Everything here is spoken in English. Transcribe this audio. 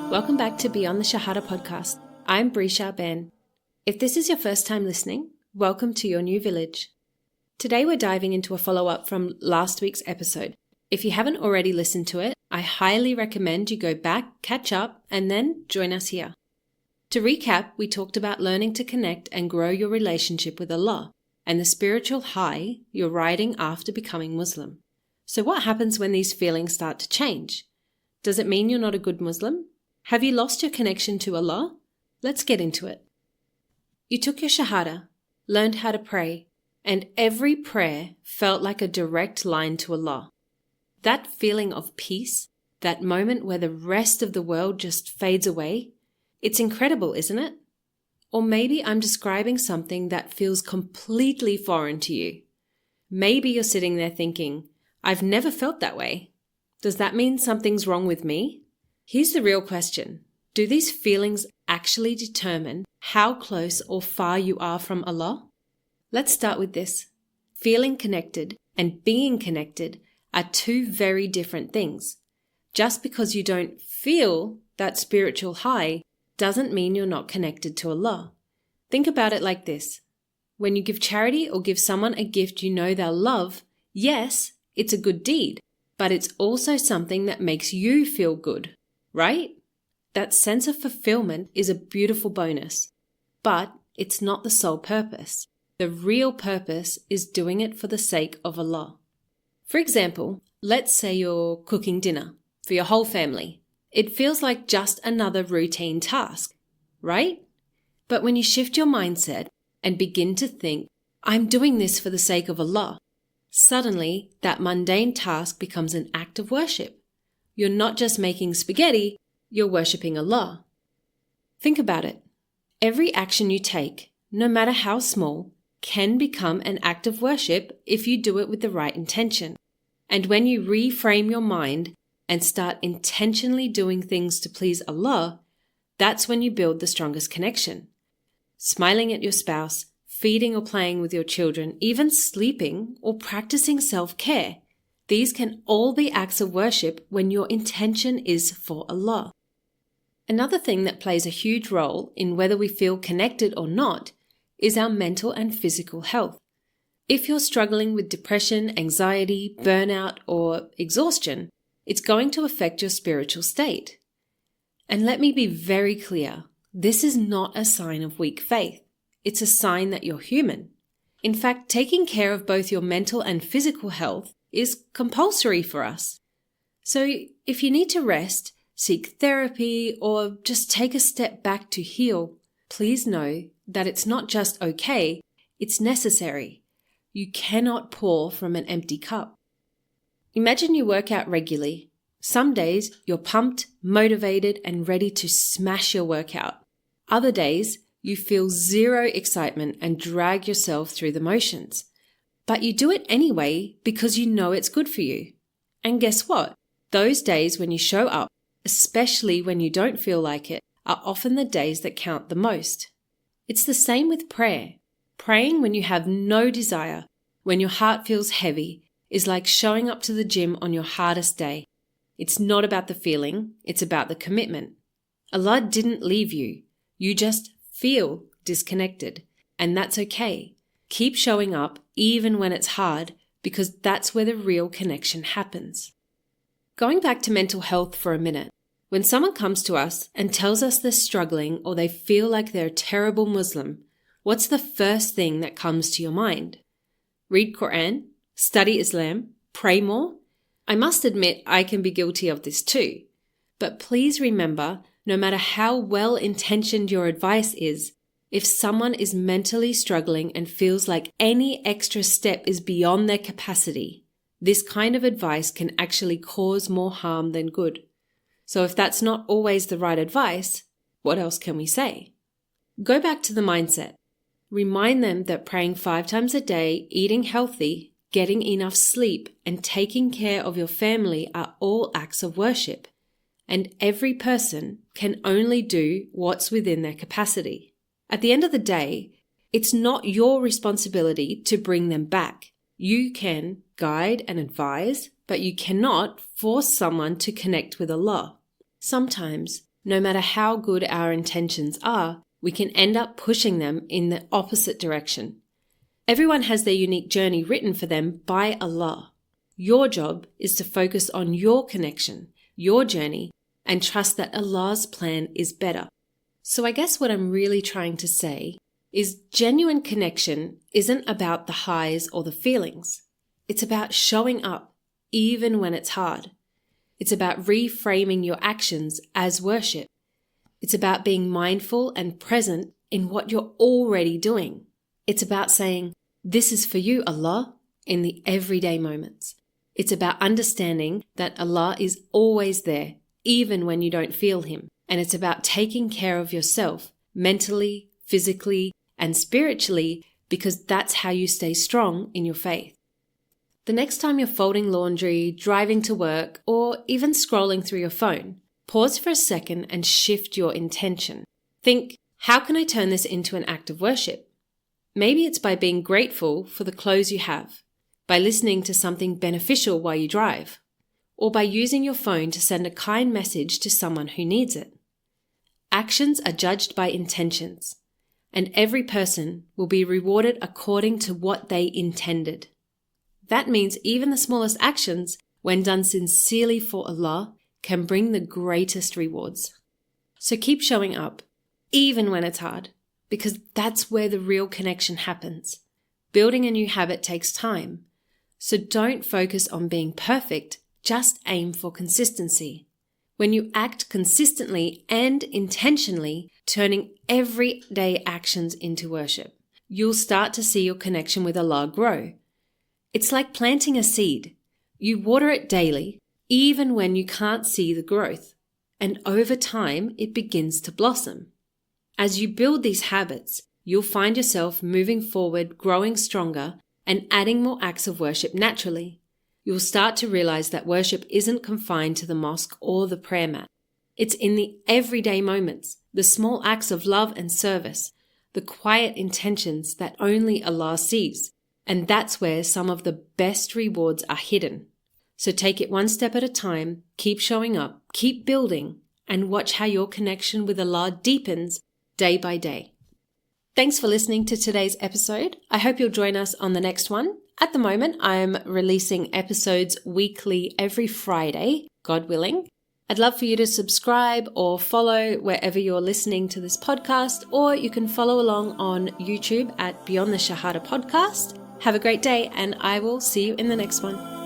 Welcome back to Beyond the Shahada podcast. I'm Brisha Ben. If this is your first time listening, welcome to your new village. Today we're diving into a follow-up from last week's episode. If you haven't already listened to it, I highly recommend you go back, catch up, and then join us here. To recap, we talked about learning to connect and grow your relationship with Allah and the spiritual high you're riding after becoming Muslim. So what happens when these feelings start to change? Does it mean you're not a good Muslim? Have you lost your connection to Allah? Let's get into it. You took your Shahada, learned how to pray, and every prayer felt like a direct line to Allah. That feeling of peace, that moment where the rest of the world just fades away, it's incredible, isn't it? Or maybe I'm describing something that feels completely foreign to you. Maybe you're sitting there thinking, I've never felt that way. Does that mean something's wrong with me? Here's the real question. Do these feelings actually determine how close or far you are from Allah? Let's start with this. Feeling connected and being connected are two very different things. Just because you don't feel that spiritual high doesn't mean you're not connected to Allah. Think about it like this. When you give charity or give someone a gift you know they'll love, yes, it's a good deed, but it's also something that makes you feel good. Right? That sense of fulfillment is a beautiful bonus, but it's not the sole purpose. The real purpose is doing it for the sake of Allah. For example, let's say you're cooking dinner for your whole family. It feels like just another routine task, right? But when you shift your mindset and begin to think, I'm doing this for the sake of Allah, suddenly that mundane task becomes an act of worship. You're not just making spaghetti, you're worshipping Allah. Think about it. Every action you take, no matter how small, can become an act of worship if you do it with the right intention. And when you reframe your mind and start intentionally doing things to please Allah, that's when you build the strongest connection. Smiling at your spouse, feeding or playing with your children, even sleeping or practicing self-care. These can all be acts of worship when your intention is for Allah. Another thing that plays a huge role in whether we feel connected or not is our mental and physical health. If you're struggling with depression, anxiety, burnout, or exhaustion, it's going to affect your spiritual state. And let me be very clear, this is not a sign of weak faith. It's a sign that you're human. In fact, taking care of both your mental and physical health is compulsory for us. So if you need to rest, seek therapy, or just take a step back to heal, please know that it's not just okay, it's necessary. You cannot pour from an empty cup. Imagine you work out regularly. Some days you're pumped, motivated, and ready to smash your workout. Other days you feel zero excitement and drag yourself through the motions. But you do it anyway because you know it's good for you. And guess what? Those days when you show up, especially when you don't feel like it, are often the days that count the most. It's the same with prayer. Praying when you have no desire, when your heart feels heavy, is like showing up to the gym on your hardest day. It's not about the feeling, it's about the commitment. Allah didn't leave you. You just feel disconnected, and that's okay. Keep showing up even when it's hard, because that's where the real connection happens. Going back to mental health for a minute, when someone comes to us and tells us they're struggling or they feel like they're a terrible Muslim, what's the first thing that comes to your mind? Read Quran, study Islam, pray more? I must admit I can be guilty of this too. But please remember, no matter how well-intentioned your advice is, if someone is mentally struggling and feels like any extra step is beyond their capacity, this kind of advice can actually cause more harm than good. So if that's not always the right advice, what else can we say? Go back to the mindset. Remind them that praying 5 times a day, eating healthy, getting enough sleep, and taking care of your family are all acts of worship. And every person can only do what's within their capacity. At the end of the day, it's not your responsibility to bring them back. You can guide and advise, but you cannot force someone to connect with Allah. Sometimes, no matter how good our intentions are, we can end up pushing them in the opposite direction. Everyone has their unique journey written for them by Allah. Your job is to focus on your connection, your journey, and trust that Allah's plan is better. So I guess what I'm really trying to say is genuine connection isn't about the highs or the feelings. It's about showing up even when it's hard. It's about reframing your actions as worship. It's about being mindful and present in what you're already doing. It's about saying, "This is for you, Allah," in the everyday moments. It's about understanding that Allah is always there, even when you don't feel Him. And it's about taking care of yourself mentally, physically, and spiritually, because that's how you stay strong in your faith. The next time you're folding laundry, driving to work, or even scrolling through your phone, pause for a second and shift your intention. Think, how can I turn this into an act of worship? Maybe it's by being grateful for the clothes you have, by listening to something beneficial while you drive, or by using your phone to send a kind message to someone who needs it. Actions are judged by intentions, and every person will be rewarded according to what they intended. That means even the smallest actions, when done sincerely for Allah, can bring the greatest rewards. So keep showing up, even when it's hard, because that's where the real connection happens. Building a new habit takes time, so don't focus on being perfect, just aim for consistency. When you act consistently and intentionally, turning everyday actions into worship, you'll start to see your connection with Allah grow. It's like planting a seed. You water it daily, even when you can't see the growth, and over time it begins to blossom. As you build these habits, you'll find yourself moving forward, growing stronger, and adding more acts of worship naturally. You'll start to realize that worship isn't confined to the mosque or the prayer mat. It's in the everyday moments, the small acts of love and service, the quiet intentions that only Allah sees. And that's where some of the best rewards are hidden. So take it one step at a time, keep showing up, keep building, and watch how your connection with Allah deepens day by day. Thanks for listening to today's episode. I hope you'll join us on the next one. At the moment, I'm releasing episodes weekly every Friday, God willing. I'd love for you to subscribe or follow wherever you're listening to this podcast, or you can follow along on YouTube at Beyond the Shahada Podcast. Have a great day, and I will see you in the next one.